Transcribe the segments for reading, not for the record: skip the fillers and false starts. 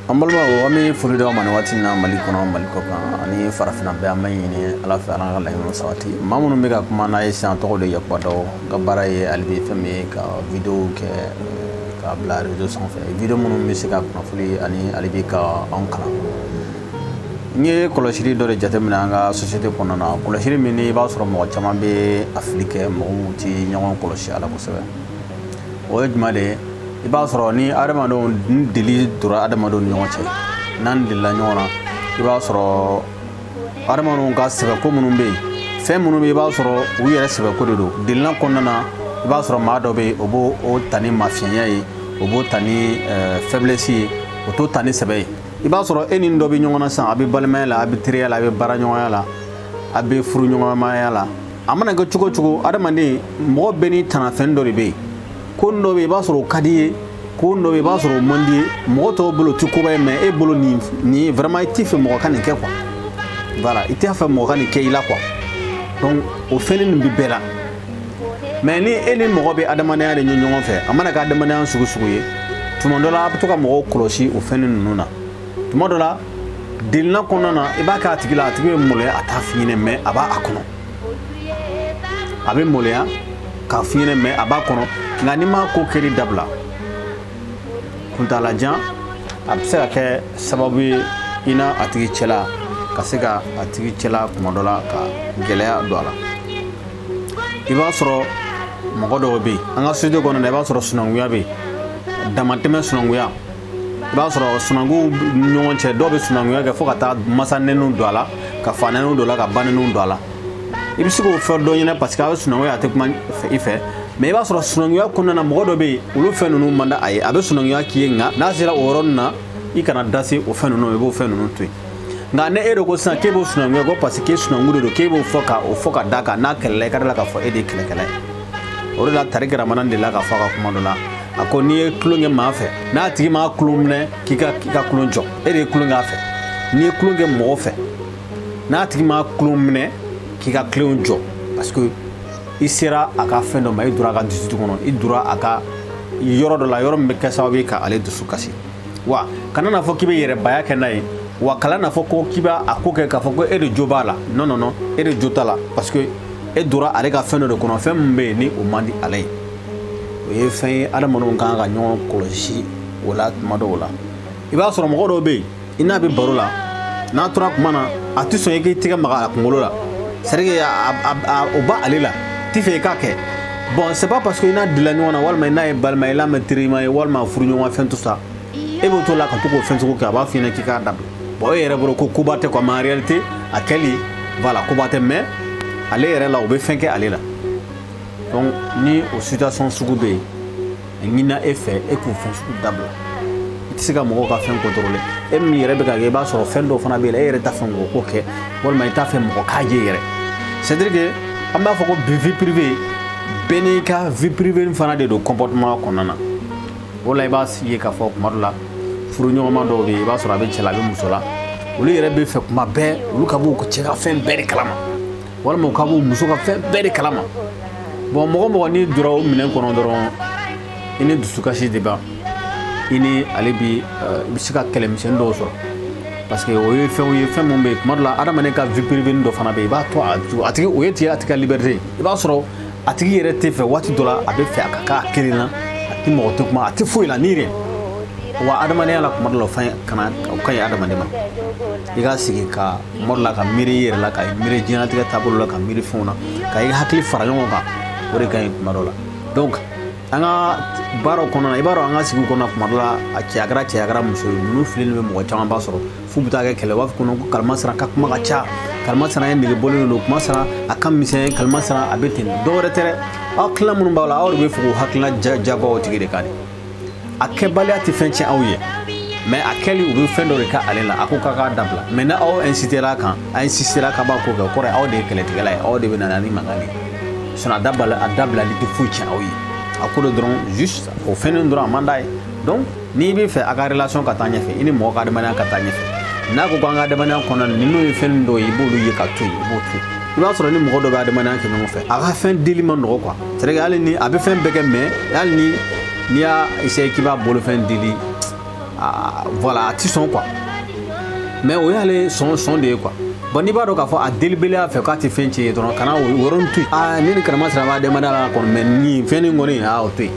An balimaw an bɛ foli d'aw ma nin waati in na Mali kɔnɔ Mali kɔ kan ani farafinna bɛɛ an bɛ ɲini Ala fɛ Ala ka laɲiniw sabati maa minnu bɛ ka kuma n'a ye sisan tɔgɔ de ye Yakuba Dawo n ka baara ye hali bi fɛn min ye ka vidéo kɛ k'a bila réseau sanfɛ vidéo minnu bɛ se ka kunnafoni ani hali bi ka anw kalan n ye kɔlɔsili dɔ de jateminɛ an ka société kɔnɔna na kɔlɔsili min ni i b'a sɔrɔ mɔgɔ caman bɛ a fili kɛ mɔgɔw tɛ ɲɔgɔn kɔlɔsi a la kosɛbɛ o ye jumɛn de ye i b'a sɔrɔ ni adamadenw ni deli donna adamadenw ni ɲɔgɔn cɛ n'an delila ɲɔgɔn na i b'a sɔrɔ adamadenw ka sɛbɛko minnu bɛ yen fɛn minnu bɛ yen i b'a sɔrɔ u yɛrɛ sɛbɛko de don delila kɔnɔna na i b'a sɔrɔ maa dɔ bɛ yen o b'o ta ni mafiyɛnya ye o b'o ta ni faiblesse ye o t'o ta ni sɛbɛ ye i b'a sɔrɔ e ni dɔ bɛ ɲɔgɔn na sisan a bɛ balimaya la a bɛ teriya la a bɛ baaraɲɔgɔnya la a bɛ furuɲɔgɔnmaya la a mana kɛ cogo o cogo adamaden mɔgɔ bɛɛ ni tanafɛn dɔ de bɛ yen ko dɔ bɛ yen i b'a sɔrɔ o ka di ye ko dɔ bɛ yen i b'a sɔrɔ o man di ye mɔgɔ tɔw bolo tɛ koba ye mais e bolo nin vraiment i tɛ fɛ mɔgɔ ka nin kɛ quoi voilà i tɛ fɛ mɔgɔ ka nin kɛ i la quoi donc o fɛn nin bɛ bɛɛ la mais ni e ni mɔgɔ bɛ adamadenya de ɲɛ ɲɔgɔn fɛ a mana kɛ adamadenya sugu sugu ye tuma dɔ la a bɛ to ka mɔgɔw kɔlɔsi o fɛn ninnu na tuma dɔ la delina kɔnɔna na i b'a kɛ a tigi la a tigi bɛ maloya a t'a f'i ɲɛna mais a b'a kɔnɔ a bɛ maloya k'a f'i ɲɛna mais a b'a kɔnɔ nka n'i ma ko kɛli dabila kuntalajan a bɛ se ka kɛ sababu ye i n'a a tigi cɛla ka se ka a tigi cɛla tuma dɔ la ka gɛlɛya don a la i b'a sɔrɔ mɔgɔ dɔw bɛ yen an ka société kɔnɔna i b'a sɔrɔ sinankunya bɛ yen damatɛmɛ sinankunya i b'a sɔrɔ sinankuw ni ɲɔgɔn cɛ dɔw bɛ sinankunya kɛ fo ka taa masanɛniw don a la ka fanɛniw don a la ka banɛniw don a la i bɛ se k'o fɛ dɔ ɲɛna parce que a bɛ sinankunya a tɛ kuma i fɛ mais i b'a sɔrɔ sinankunya kɔnɔna na mɔgɔ dɔ bɛ yen olu fɛn ninnu man di a ye a bɛ sinankunya k'i ye nka n'a sera o yɔrɔnin na i kana da se o fɛn ninnu i b'o fɛn ninnu to yen nka ne e de ko sisan k'e b'o sinankunya ko parce que sinanku de don k'e b'o fɔ ka d'a kan n'a kɛlɛla i ka da la k'a fɔ e de ye kɛlɛkɛla ye o de la Tariki Ramana delila k'a fɔ a ka kuma dɔ la a ko n'i ye tulon kɛ maa fɛ n'a tigi m'a tulon minɛ k'i ka tulon jɔ e de ye tulon kɛ a fɛ n'i ye tulon kɛ mɔgɔ fɛ n'a tigi m'a tulon minɛ k'i ka tulon jɔ parce que i sera a ka fɛn dɔ ma i donna a ka dusukun kɔnɔ i donna a ka yɔrɔ dɔ la yɔrɔ min bɛ kɛ sababu ye ka ale dusu kasi wa kana n'a fɔ k'i bɛ yɛrɛbaya kɛ n'a ye wa kana n'a fɔ ko k'i b'a ko kɛ k'a fɔ ko e de jo b'a la non non non e de jo t'a la parce que e donna ale ka fɛn dɔ de kɔnɔ fɛn min bɛ yen ni o man di ale ye o ye fɛn ye adamadenw kan ka ɲɔgɔn kɔlɔsi o la tuma dɔw la i b'a sɔrɔ mɔgɔ dɔw bɛ yen i n'a bɛ baro la n'a tora kuma na a tɛ sɔn i k'i tɛgɛ maga a kunkolo la c'est à dire o b'a ale la t'i fɛ i k'a kɛ bon c'est pas parce que i n'a dila ɲɔgɔn na walima i n'a ye balima i n'a mɛ terima ye walima furuɲɔgɔn fɛn tout ça e b'o to la ka to k'o fɛn sugu kɛ a b'a f'i ɲɛna k'i k'a dabila bon e yɛrɛ bolo ko koba tɛ quoi mais en réalité a kɛli voilà koba tɛ mais ale yɛrɛ la o bɛ fɛn kɛ ale la donc ni o situation sugu bɛ yen a ɲinina e fɛ e k'o fɛn sugu dabila i tɛ se ka mɔgɔw ka fɛn contrôler e min yɛrɛ bɛ ka kɛ i b'a sɔrɔ fɛn dɔw fana bɛ yen e yɛrɛ t'a fɛ mɔgɔ k'o kɛ walima i t'a fɛ mɔgɔ k'a ye yɛrɛ c'est à dire que an b'a fɔ ko vie privée bɛɛ n'i ka vie privée fana de don comportement kɔnɔna na o la i b'a ye k'a fɔ tuma dɔ la furuɲɔgɔnma dɔw bɛ yen i b'a sɔrɔ a bɛ cɛ la a bɛ muso la olu yɛrɛ bɛ fɛ tuma bɛɛ olu ka b'u cɛ ka fɛn bɛɛ de kalama walima u ka b'u muso ka fɛn bɛɛ de kalama bon mɔgɔ mɔgɔ n'i donna o minɛn kɔnɔ dɔrɔn i ni dusukasi de ban i ni ale bi i bɛ se ka kɛlɛmisɛnnin dɔw sɔrɔ parce que o ye fɛnw ye fɛn minnu bɛ yen tuma dɔ la adamaden ka vie privée dɔ fana bɛ yen i b'a to a tigi o ye tigɛ a tigi ka liberté ye i b'a sɔrɔ a tigi yɛrɛ tɛ fɛ waati dɔ la a bɛ fɛ a ka k'a kelen na a tɛ mɔgɔ tɛ kuma a tɛ foyi la ni yɛrɛ wa adamadenya la tuma dɔ la o fɛn kana o ka ɲi adamaden ma i ka sigi ka tuma dɔ la ka miiri i yɛrɛ la ka miiri diɲɛlatigɛ taabolo la ka miiri fɛnw na ka i hakili fara ɲɔgɔn kan o de ka ɲi tuma dɔ la donc an ka baaraw kɔnɔna i b'a dɔn an ka sigiw kɔnɔ tuma dɔ la a cɛ a kɛra muso ye ninnu fililen bɛ mɔgɔ caman ba sɔrɔ f'u bɛ taa kɛ kɛlɛ u b'a fɔ ko kalimasara ka kuma ka ca kalimasara ye nege bɔlen don kuma sara a ka misɛn kalimasara a bɛ ten dɔwɛrɛ tɛ dɛ aw hakilina minnu b'aw la aw de bɛ fɛ k'o hakilina jabɔ o tigi de kan de a kɛbaliya tɛ fɛn tiɲɛ aw ye mais a kɛli u bɛ fɛn dɔ de kɛ ale la a ko k'a k'a dabila mais ni aw insistera a kan a insistera k'a b'a ko kɛ o kɔrɔ ye aw de ye kɛlɛtigɛla ye aw de bɛ na ni mankan de ye sinon a dabilali tɛ foyi tiɲɛ aw ye a ko de dɔrɔn juste o fɛn nin dɔrɔn a man d'a ye donc n'i bɛ fɛ a ka relation ka taa ɲɛfɛ i ni mɔgɔ ka adamadenya ka taa ɲɛfɛ n'a ko k'an ka adamadenya kɔnɔna na ninnu ye fɛn dɔw ye i b'olu ye ka to yen i b'o to yen i b'a sɔrɔ ni mɔgɔ dɔ bɛ adamadenya kɛ ɲɔgɔn fɛ a ka fɛn dili ma nɔgɔ quoi c'est à dire hali ni a bɛ fɛn bɛɛ kɛ mais hali ni n'i y'a essayer k'i b'a bolofɛn dili voilà a ti sɔn quoi mais o y'ale sɔn de ye quoi bon n'i b'a dɔn k'a fɔ a delibeleya fɛ k'a tɛ fɛn tiɲɛ ye dɔrɔn kana o yɔrɔnin to yen ne ni karamɔgɔ sera b'a dɛmɛ la kɔni mais nin fɛn nin kɔni o to yen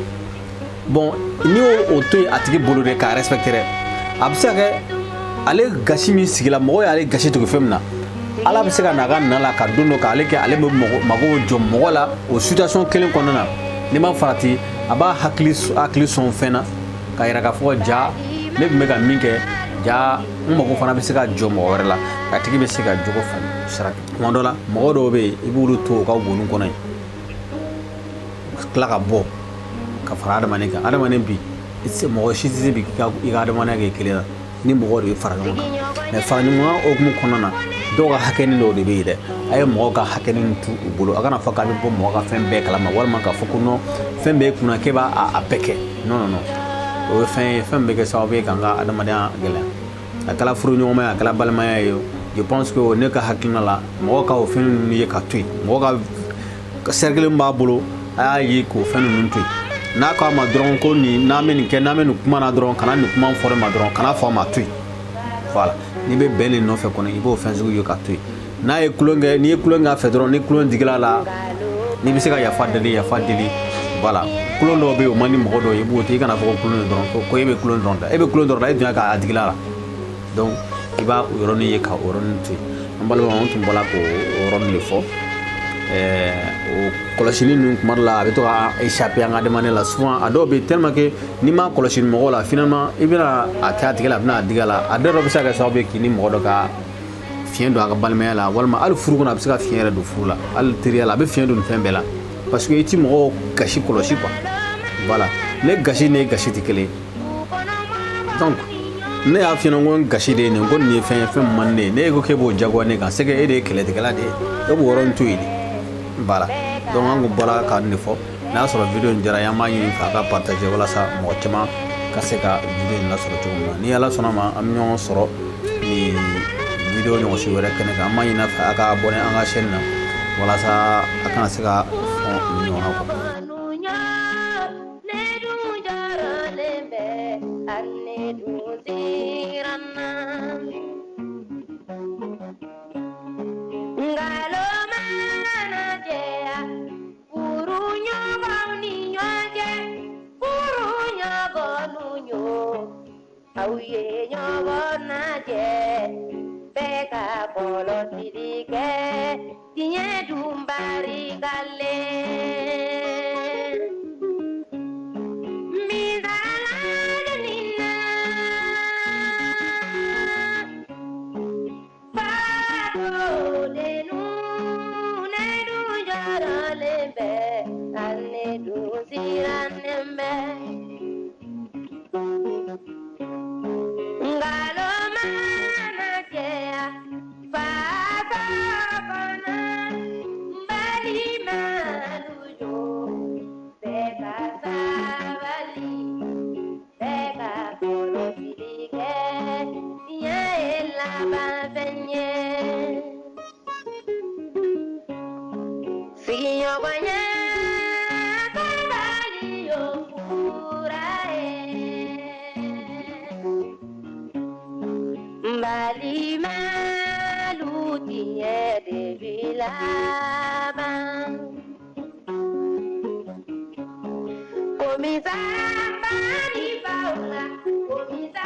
bon n'i y'o to yen a tigi bolo de k'a respecter dɛ a bɛ se ka kɛ ale gasi min sigila mɔgɔ y'ale gasi tugu fɛn min na ala bɛ se ka n'a ka na la ka don dɔ k'ale kɛ ale bɛ mago jɔ mɔgɔ la o situation kelen kɔnɔna na n'i ma farati a b'a hakili sɔn fɛn na k'a yira k'a fɔ ja ne tun bɛ ka min kɛ ja n mago fana bɛ se ka jɔ mɔgɔ wɛrɛ la a tigi bɛ se ka jogo falen sira tuma dɔ la mɔgɔ dɔw bɛ yen i b'olu to u ka gɔni kɔnɔ yen tila ka bɔ ka fara adamaden kan adamaden bi mɔgɔ si tɛ se bi i ka adamadenya kɛ kelen na ni mɔgɔ de bɛ fara ɲɔgɔn kan mais fara ɲɔgɔn kan hukumu kɔnɔna na dɔw ka hakɛnin dɔw de bɛ yen dɛ a ye mɔgɔ ka hakɛnin tu u bolo a kana fɔ k'a bɛ bɔ mɔgɔ ka fɛn bɛɛ kalama walima k'a fɔ ko non fɛn bɛɛ kunna k'e b'a bɛɛ kɛ non non non o ye fɛn ye fɛn bɛ kɛ sababu ye k'an ka adamadenya gɛlɛya a kɛra furuɲɔgɔnmaya a kɛra balimaya ye je pense que ne ka hakilina la mɔgɔ ka o fɛn ninnu ye ka to yen mɔgɔ ka cercle b'a bolo a y'a ye k'o fɛn ninnu to yen n'a k'a ma dɔrɔn ko nin n'an bɛ nin kɛ n'an bɛ nin kuma na dɔrɔn kana nin kuma fɔ ne ma dɔrɔn kana fɔ a ma to yen voilà n'i bɛ bɛn nin nɔfɛ kɔni i b'o fɛn sugu ye ka to yen n'a ye kulonkɛ n'i ye kulonkɛ a fɛ dɔrɔn ni kulon digila la n'i bɛ se ka yafa deli voilà kulon dɔw bɛ yen o man di mɔgɔ dɔw ye i b'o to i kana fɔ ko kulon dɔrɔn ko e bɛ kulon dɔrɔn da e bɛ kulon dɔrɔn da e dun y'a k'a digila la donc i b'a o yɔrɔnin ye ka o yɔrɔnin to yen an balimaw an tun bɔra k'o yɔrɔnin de fɔ o kɔlɔsili ninnu tuma dɔ la a bɛ to ka échapper an ka adamadenya la souvent a dɔw bɛ yen tellement que n'i ma kɔlɔsi mɔgɔw la finalement i bɛna a kɛ a tigi la a bɛna a dig'a la a dɔw bɛ se ka kɛ sababu ye k'i ni mɔgɔ dɔ ka fiɲɛ don a ka balimaya la walima hali furu kɔnɔ a bɛ se ka fiɲɛ yɛrɛ don furu la hali teriya la a bɛ fiɲɛ don nin fɛn bɛɛ la parce que i ti mɔgɔw gasi kɔlɔsi quoi voilà ne gasi ni gasi tɛ kelen ye donc ne y'a f'i ɲɛna ko n gasi de ye nin ko nin ye fɛn ye fɛn min man di ne ye ne ko k'e b'o jagoya ne kan c'est que e de ye kɛlɛtigɛla de ye e b'o yɔrɔnin to yen de voilà donc an kun bɔra ka nin de fɔ n'a y'a sɔrɔ video in diyara an b'a ɲini k'a ka partager walasa mɔgɔ caman ka se ka video in lasɔrɔ cogo min na ni ala sɔnna ma an bɛ ɲɔgɔn sɔrɔ nin video ɲɔgɔnsi wɛrɛ kɛnɛ kan an b'a ɲini a fɛ a ka abonné an ka chaîne na walasa a kana se ka fɔn nin ɲɔgɔnna kɔ Auye nyobona je peka polo tirike tinye dumbari gale mizala nina fado denu ne du jara lembe ane du siranembe Bali malutinye de vilaba Komisa bali baula Komisa